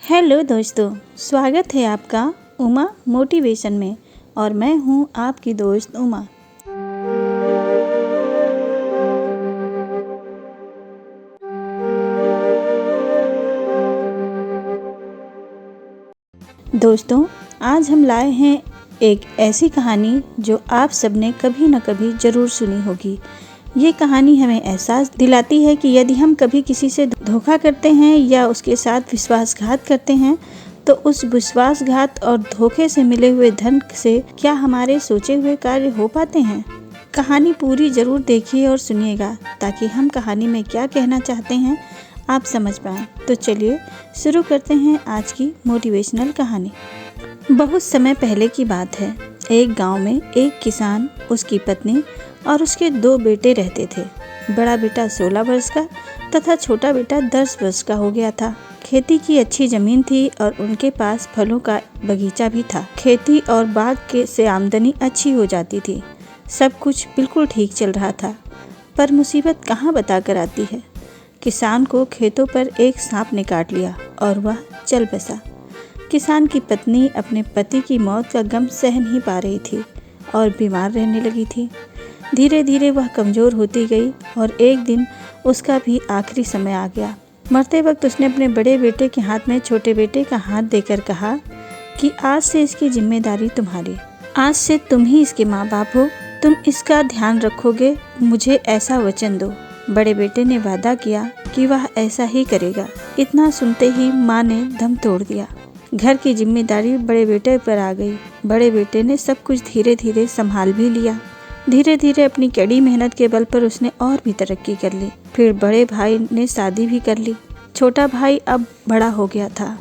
Hello दोस्तों, स्वागत है आपका उमा मोटिवेशन में और मैं हूं आपकी दोस्त उमा। दोस्तों, आज हम लाए हैं एक ऐसी कहानी जो आप सबने कभी न कभी ज़रूर सुनी होगी। ये कहानी हमें एहसास दिलाती है कि यदि हम कभी किसी से धोखा करते हैं या उसके साथ विश्वासघात करते हैं तो उस विश्वासघात और धोखे से मिले हुए धन से क्या हमारे सोचे हुए कार्य हो पाते हैं। कहानी पूरी ज़रूर देखिए और सुनिएगा ताकि हम कहानी में क्या कहना चाहते हैं आप समझ पाएँ। तो चलिए शुरू करते हैं आज की मोटिवेशनल कहानी। बहुत समय पहले की बात है। एक गांव में एक किसान, उसकी पत्नी और उसके 2 बेटे रहते थे। बड़ा बेटा 16 वर्ष का तथा छोटा बेटा 10 वर्ष का हो गया था। खेती की अच्छी जमीन थी और उनके पास फलों का बगीचा भी था। खेती और बाग के से आमदनी अच्छी हो जाती थी। सब कुछ बिल्कुल ठीक चल रहा था। पर मुसीबत कहाँ बताकर आती है। किसान को खेतों पर एक सांप ने काट लिया और वह चल बसा। किसान की पत्नी अपने पति की मौत का गम सह नहीं पा रही थी और बीमार रहने लगी थी। धीरे धीरे वह कमज़ोर होती गई और एक दिन उसका भी आखिरी समय आ गया। मरते वक्त उसने अपने बड़े बेटे के हाथ में छोटे बेटे का हाथ देकर कहा कि आज से इसकी जिम्मेदारी तुम्हारी। आज से तुम ही इसके माँ बाप हो। तुम इसका ध्यान रखोगे, मुझे ऐसा वचन दो। बड़े बेटे ने वादा किया कि वह ऐसा ही करेगा। इतना सुनते ही माँ ने दम तोड़ दिया। घर की जिम्मेदारी बड़े बेटे पर आ गई। बड़े बेटे ने सब कुछ धीरे धीरे संभाल भी लिया। धीरे धीरे अपनी कड़ी मेहनत के बल पर उसने और भी तरक्की कर ली। फिर बड़े भाई ने शादी भी कर ली। छोटा भाई अब बड़ा हो गया था।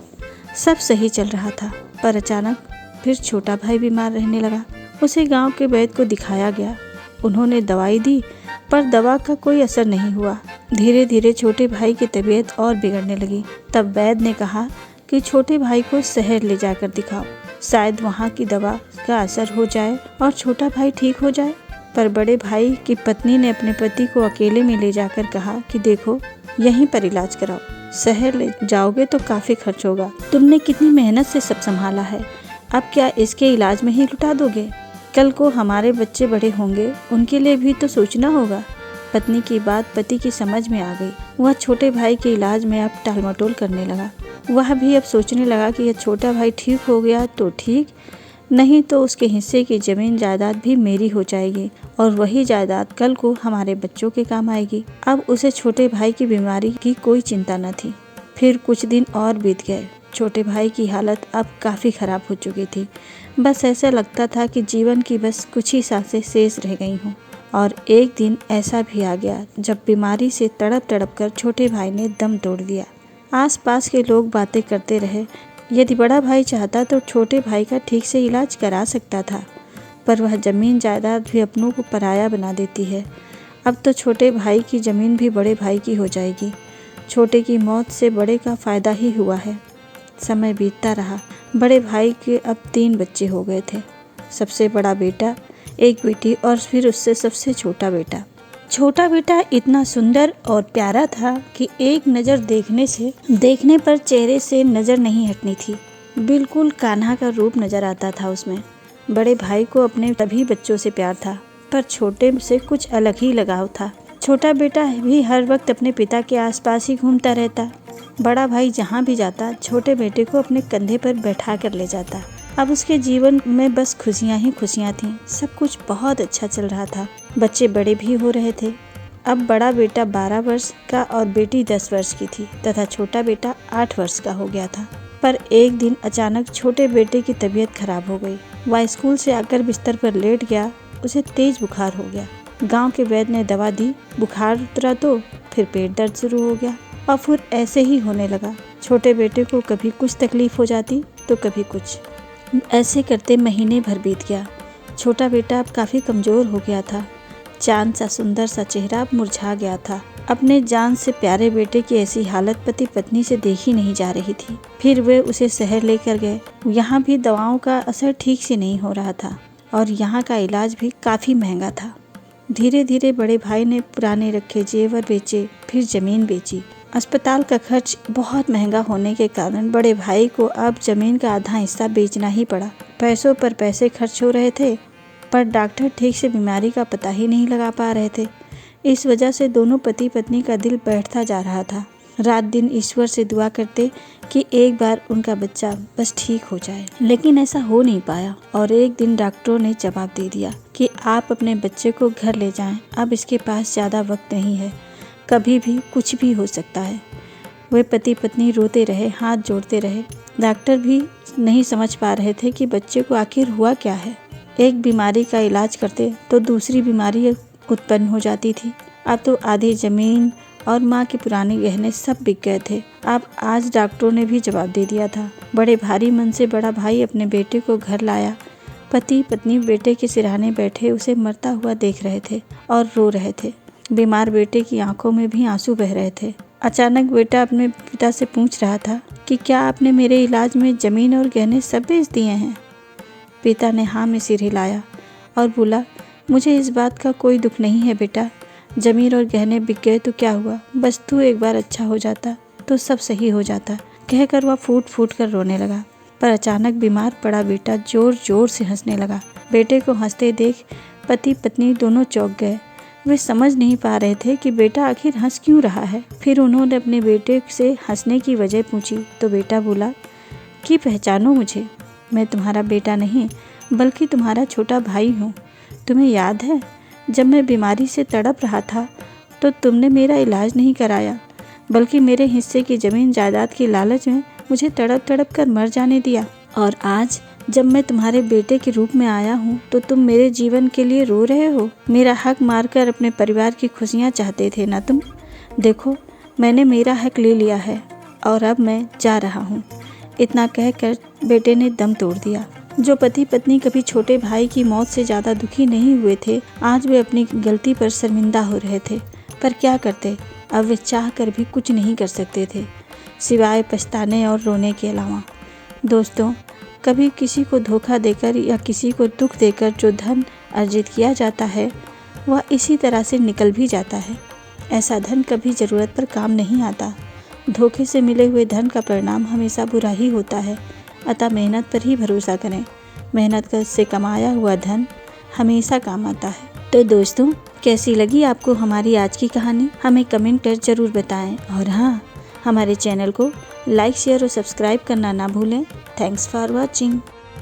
सब सही चल रहा था, पर अचानक फिर छोटा भाई बीमार रहने लगा। उसे गांव के वैद्य को दिखाया गया। उन्होंने दवाई दी, पर दवा का कोई असर नहीं हुआ। धीरे धीरे छोटे भाई की तबीयत और बिगड़ने लगी। तब वैद्य ने कहा कि छोटे भाई को शहर ले जाकर दिखाओ, शायद वहाँ की दवा का असर हो जाए और छोटा भाई ठीक हो जाए। पर बड़े भाई की पत्नी ने अपने पति को अकेले में ले जाकर कहा कि देखो, यहीं पर इलाज कराओ। शहर ले जाओगे तो काफ़ी खर्च होगा। तुमने कितनी मेहनत से सब संभाला है, अब क्या इसके इलाज में ही लुटा दोगे? कल को हमारे बच्चे बड़े होंगे, उनके लिए भी तो सोचना होगा। पत्नी की बात पति की समझ में आ गई। वह छोटे भाई के इलाज में अब टालमटोल करने लगा। वह भी अब सोचने लगा कि यह छोटा भाई ठीक हो गया तो ठीक, नहीं तो उसके हिस्से की ज़मीन जायदाद भी मेरी हो जाएगी और वही जायदाद कल को हमारे बच्चों के काम आएगी। अब उसे छोटे भाई की बीमारी की कोई चिंता न थी। फिर कुछ दिन और बीत गए। छोटे भाई की हालत अब काफ़ी ख़राब हो चुकी थी। बस ऐसा लगता था कि जीवन की बस कुछ ही सांसें शेष रह गई हों। और एक दिन ऐसा भी आ गया जब बीमारी से तड़प तड़प कर छोटे भाई ने दम तोड़ दिया। आसपास के लोग बातें करते रहे। यदि बड़ा भाई चाहता तो छोटे भाई का ठीक से इलाज करा सकता था, पर वह ज़मीन जायदाद भी अपनों को पराया बना देती है। अब तो छोटे भाई की ज़मीन भी बड़े भाई की हो जाएगी। छोटे की मौत से बड़े का फ़ायदा ही हुआ है। समय बीतता रहा। बड़े भाई के अब 3 बच्चे हो गए थे। सबसे बड़ा बेटा, एक बेटी और फिर उससे सबसे छोटा बेटा। छोटा बेटा इतना सुंदर और प्यारा था कि एक नज़र देखने पर चेहरे से नज़र नहीं हटनी थी। बिल्कुल कान्हा का रूप नज़र आता था उसमें। बड़े भाई को अपने सभी बच्चों से प्यार था, पर छोटे से कुछ अलग ही लगाव था। छोटा बेटा भी हर वक्त अपने पिता के आसपास ही घूमता रहता। बड़ा भाई जहाँ भी जाता, छोटे बेटे को अपने कंधे पर बैठा कर ले जाता। अब उसके जीवन में बस खुशियाँ ही खुशियाँ थीं। सब कुछ बहुत अच्छा चल रहा था। बच्चे बड़े भी हो रहे थे। अब बड़ा बेटा 12 वर्ष का और बेटी 10 वर्ष की थी तथा छोटा बेटा 8 वर्ष का हो गया था। पर एक दिन अचानक छोटे बेटे की तबीयत खराब हो गई। वह स्कूल से आकर बिस्तर पर लेट गया। उसे तेज बुखार हो गया। गांव के वैद्य ने दवा दी। बुखार उतरा तो फिर पेट दर्द शुरू हो गया और फिर ऐसे ही होने लगा। छोटे बेटे को कभी कुछ तकलीफ हो जाती तो कभी कुछ। ऐसे करते महीने भर बीत गया। छोटा बेटा अब काफ़ी कमज़ोर हो गया था। चांद सा सुंदर सा चेहरा अब मुरझा गया था। अपने जान से प्यारे बेटे की ऐसी हालत पति पत्नी से देखी नहीं जा रही थी। फिर वे उसे शहर लेकर गए। यहाँ भी दवाओं का असर ठीक से नहीं हो रहा था और यहाँ का इलाज भी काफ़ी महंगा था। धीरे धीरे बड़े भाई ने पुराने रखे जेवर बेचे, फिर ज़मीन बेची अस्पताल का खर्च बहुत महंगा होने के कारण बड़े भाई को अब जमीन का आधा हिस्सा बेचना ही पड़ा। पैसों पर पैसे खर्च हो रहे थे, पर डॉक्टर ठीक से बीमारी का पता ही नहीं लगा पा रहे थे। इस वजह से दोनों पति पत्नी का दिल बैठता जा रहा था। रात दिन ईश्वर से दुआ करते कि एक बार उनका बच्चा बस ठीक हो जाए, लेकिन ऐसा हो नहीं पाया। और एक दिन डॉक्टरों ने जवाब दे दिया कि आप अपने बच्चे को घर ले जाएं, अब इसके पास ज़्यादा वक्त नहीं है, कभी भी कुछ भी हो सकता है। वे पति पत्नी रोते रहे, हाथ जोड़ते रहे। डॉक्टर भी नहीं समझ पा रहे थे कि बच्चे को आखिर हुआ क्या है। एक बीमारी का इलाज करते तो दूसरी बीमारी उत्पन्न हो जाती थी। अब तो आधी ज़मीन और माँ के पुराने गहने सब बिक गए थे। अब आज डॉक्टरों ने भी जवाब दे दिया था। बड़े भारी मन से बड़ा भाई अपने बेटे को घर लाया। पति पत्नी बेटे के सिरहाने बैठे उसे मरता हुआ देख रहे थे और रो रहे थे। बीमार बेटे की आंखों में भी आंसू बह रहे थे। अचानक बेटा अपने पिता से पूछ रहा था कि क्या आपने मेरे इलाज में ज़मीन और गहने सब बेच दिए हैं? पिता ने हाँ में सिर हिलाया और बोला, मुझे इस बात का कोई दुख नहीं है बेटा। ज़मीन और गहने बिक गए तो क्या हुआ, बस तू एक बार अच्छा हो जाता तो सब सही हो जाता, कहकर वह फूट फूट कर रोने लगा। पर अचानक बीमार पड़ा बेटा जोर जोर से हंसने लगा। बेटे को हंसते देख पति पत्नी दोनों चौंक गए। वे समझ नहीं पा रहे थे कि बेटा आखिर हंस क्यों रहा है। फिर उन्होंने अपने बेटे से हंसने की वजह पूछी तो बेटा बोला कि पहचानो मुझे, मैं तुम्हारा बेटा नहीं बल्कि तुम्हारा छोटा भाई हूँ। तुम्हें याद है जब मैं बीमारी से तड़प रहा था तो तुमने मेरा इलाज नहीं कराया, बल्कि मेरे हिस्से की ज़मीन जायदाद की लालच में मुझे तड़प तड़प कर मर जाने दिया। और आज जब मैं तुम्हारे बेटे के रूप में आया हूँ तो तुम मेरे जीवन के लिए रो रहे हो। मेरा हक मारकर अपने परिवार की खुशियाँ चाहते थे ना तुम। देखो मैंने मेरा हक ले लिया है और अब मैं जा रहा हूँ। इतना कहकर बेटे ने दम तोड़ दिया। जो पति पत्नी कभी छोटे भाई की मौत से ज़्यादा दुखी नहीं हुए थे, आज वे अपनी गलती पर शर्मिंदा हो रहे थे। पर क्या करते, अब वे चाह कर भी कुछ नहीं कर सकते थे सिवाय पछताने और रोने के अलावा। दोस्तों, कभी किसी को धोखा देकर या किसी को दुख देकर जो धन अर्जित किया जाता है वह इसी तरह से निकल भी जाता है। ऐसा धन कभी ज़रूरत पर काम नहीं आता। धोखे से मिले हुए धन का परिणाम हमेशा बुरा ही होता है। अतः मेहनत पर ही भरोसा करें। मेहनत से कमाया हुआ धन हमेशा काम आता है। तो दोस्तों, कैसी लगी आपको हमारी आज की कहानी? हमें कमेंट कर ज़रूर बताएं। और हाँ, हमारे चैनल को लाइक शेयर और सब्सक्राइब करना ना भूलें। Thanks for watching.